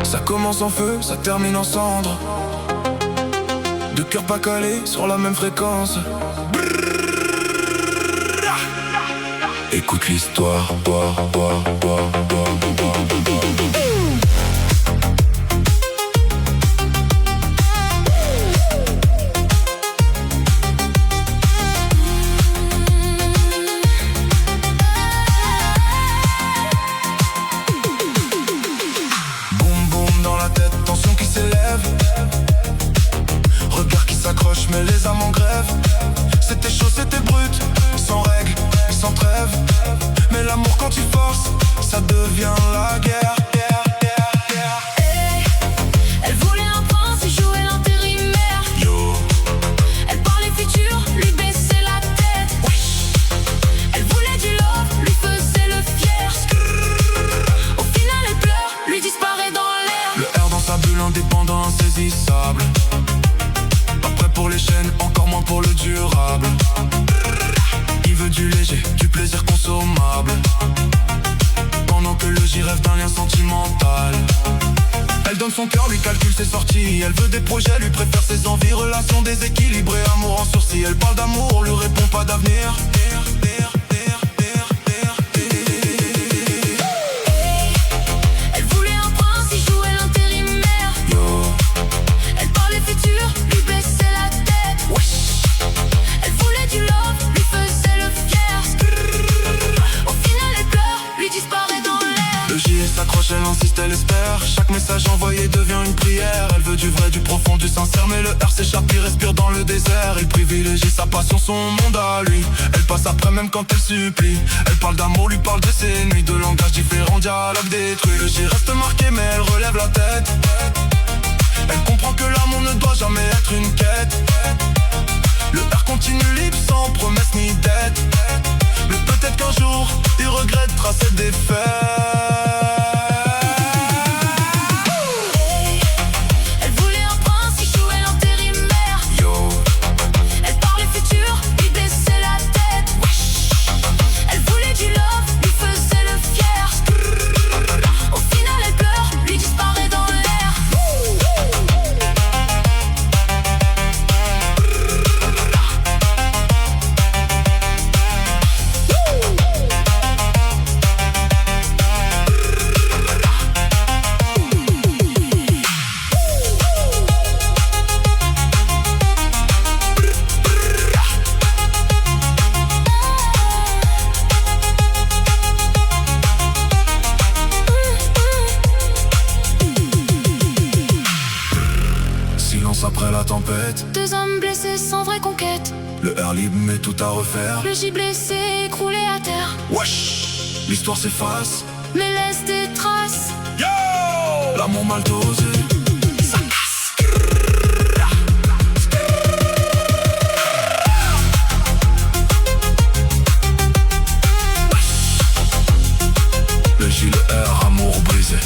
Ça commence en feu, ça termine en cendres. Deux cœurs pas calés sur la même fréquence. Écoute l'histoire, boire. Mais les âmes en grève. C'était chaud, c'était brut, sans règles, sans trêve. Mais l'amour quand tu forces, ça devient la guerre. Hey, elle voulait un prince et jouait l'intérimaire. Yo. Elle parlait futur, lui baissait la tête. Elle voulait du love, lui faisait le fier. Au final elle pleure, lui disparaît dans l'air. Le R dans sa bulle, indépendant, insaisissable. Pour les chaînes, encore moins pour le durable. Il veut du léger, du plaisir consommable. Pendant que le J rêve d'un lien sentimental. Elle donne son cœur, lui calcule ses sorties. Elle veut des projets, lui préfère ses envies. Relation déséquilibrée, amour en sursis. Elle parle d'amour, lui répond pas d'avenir. Elle voulait un prince, il jouait l'intérimaire. Yo. Elle parlait futur, lui baissait la tête. Elle voulait du love, lui faisait le fier. Au final elle pleure, lui disparaît dans l'air. Le J s'accroche, elle insiste, elle espère. Chaque message envoyé devient une prière. Elle veut du vrai, du profond, du sincère. Mais le R s'échappe, il respire dans le désert. Il privilégie sa passion, son monde à lui. Elle passe après même quand elle supplie. Elle parle d'amour, lui parle de ses nuits. De langage différent, dialogue détruit. Le J reste marqué mais elle relève la tête. Elle comprend que l'amour ne doit jamais être une quête. Le R continue libre sans promesse ni dette. Mais peut-être qu'un jour il regrettera ses défaites. Elle voulait un prince, il jouait l'intérimaire. Yo. Elle parlait futur, lui baissait la tête. Elle voulait du love, lui faisait le fier. Au final elle pleure, lui disparaît dans l'air. Silence après la tempête. Deux hommes blessés sans vraie conquête. Le R libre mais tout à refaire. Le J blessé écroulé à terre. Wesh. L'histoire s'efface. Mais laisse des traces. Yo. L'amour mal dosé. Ça casse. Le J, le R, amour brisé.